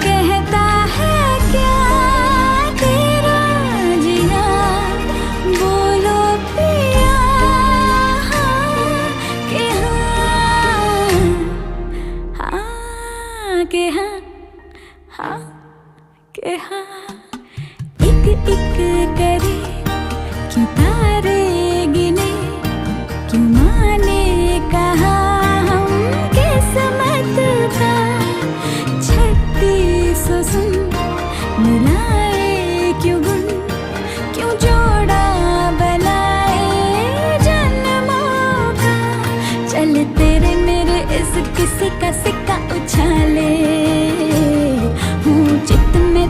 कहता है क्या तेरा जिया, बोलो पिया हाँ कि हाँ, हाँ कि हाँ, हाँ कि हाँ। एक एक करे क्यों तारे गिने, क्यों माने कहा हम किस्मत का 3600 सुन मिलाए क्यों गुन, क्यों जोड़ा बनाए जन्मों का। चल तेरे मेरे इस किसी का सिक्का उछाले, हूँ चित में